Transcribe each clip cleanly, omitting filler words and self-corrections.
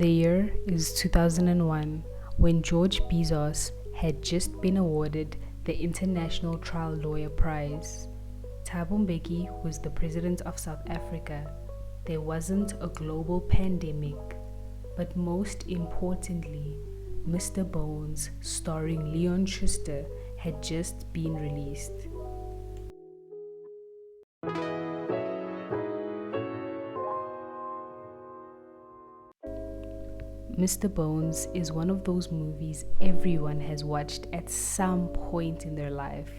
The year is 2001 when George Bezos had just been awarded the International Trial Lawyer Prize. Thabo Mbeki was the president of South Africa. There wasn't a global pandemic, but most importantly, Mr. Bones, starring Leon Schuster, had just been released. Mr. Bones is one of those movies everyone has watched at some point in their life,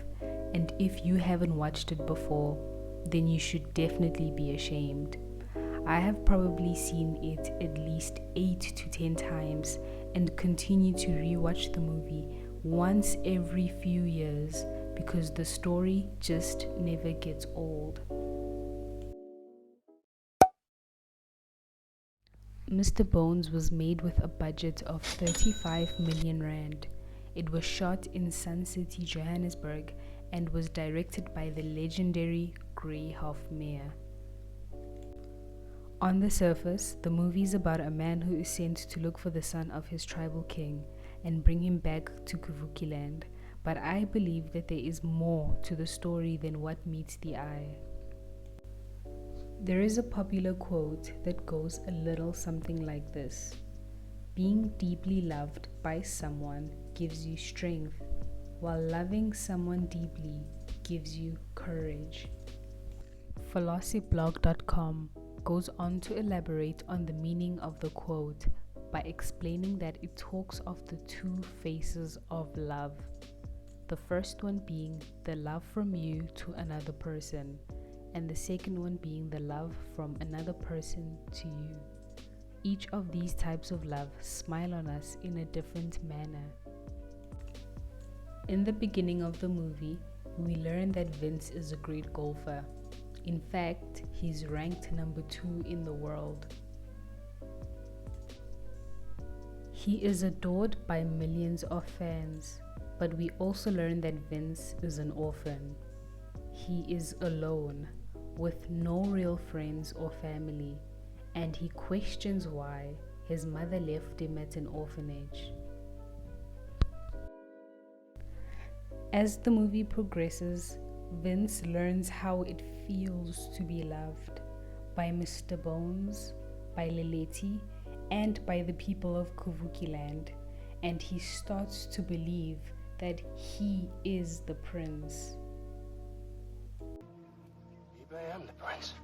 and if you haven't watched it before, then you should definitely be ashamed. I have probably seen it at least 8 to 10 times and continue to rewatch the movie once every few years because the story just never gets old. Mr. Bones was made with a budget of 35 million rand. It was shot in Sun City, Johannesburg, and was directed by the legendary Gregoire. On the surface, the movie is about a man who is sent to look for the son of his tribal king and bring him back to Kavuki land, but I believe that there is more to the story than what meets the eye. There is a popular quote that goes a little something like this: being deeply loved by someone gives you strength, while loving someone deeply gives you courage. Philosophyblog.com goes on to elaborate on the meaning of the quote by explaining that it talks of the two faces of love. The first one being the love from you to another person, and the second one being the love from another person to you. Each of these types of love smile on us in a different manner. In the beginning of the movie, we learn that Vince is a great golfer. In fact, he's ranked number 2 in the world. He is adored by millions of fans, but we also learn that Vince is an orphan. He is alone, with no real friends or family, and he questions why his mother left him at an orphanage. As the movie progresses, Vince learns how it feels to be loved by Mr. Bones, by LAKEY, and by the people of Kavuki land, and he starts to believe that he is the prince. I am the prince.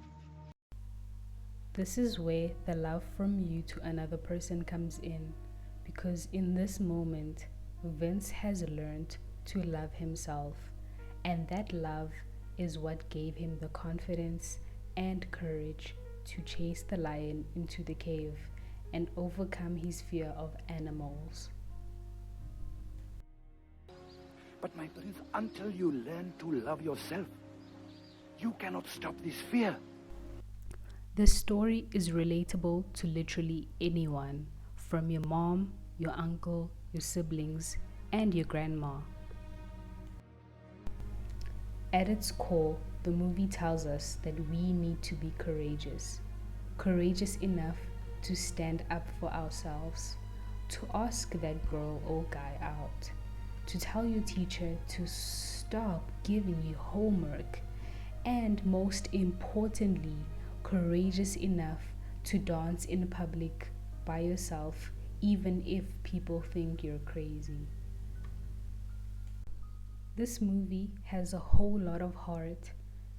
This is where the love from you to another person comes in, because in this moment, Vince has learned to love himself, and that love is what gave him the confidence and courage to chase the lion into the cave and overcome his fear of animals. But my prince, until you learn to love yourself, you cannot stop this fear. This story is relatable to literally anyone, from your mom, your uncle, your siblings, and your grandma. At its core, the movie tells us that we need to be courageous. Courageous enough to stand up for ourselves, to ask that girl or guy out, to tell your teacher to stop giving you homework, and most importantly, courageous enough to dance in public by yourself, even if people think you're crazy. This movie has a whole lot of heart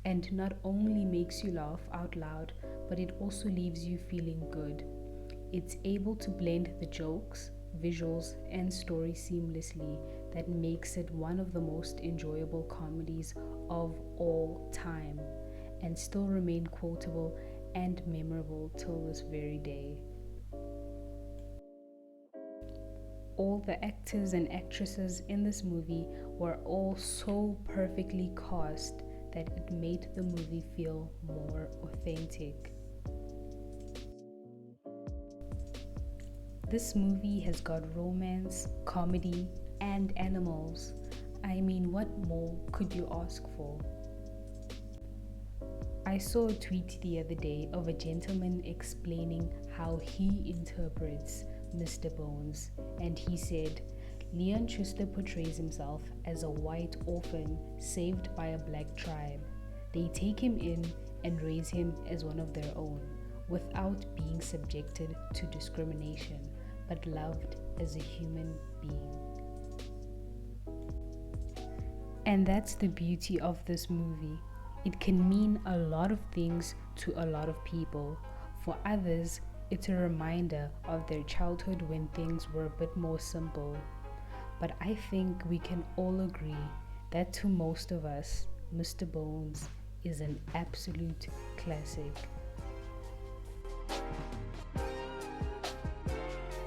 and not only makes you laugh out loud, but it also leaves you feeling good. It's able to blend the jokes, visuals, and story seamlessly that makes it one of the most enjoyable comedies of all time, and still remain quotable and memorable till this very day. All the actors and actresses in this movie were all so perfectly cast that it made the movie feel more authentic. This movie has got romance, comedy, and animals. I mean, what more could you ask for? I saw a tweet the other day of a gentleman explaining how he interprets Mr. Bones, and he said, Leon Schuster portrays himself as a white orphan saved by a black tribe. They take him in and raise him as one of their own, without being subjected to discrimination, but loved as a human being. And that's the beauty of this movie. It can mean a lot of things to a lot of people. For others, it's a reminder of their childhood when things were a bit more simple. But I think we can all agree that to most of us, Mr. Bones is an absolute classic.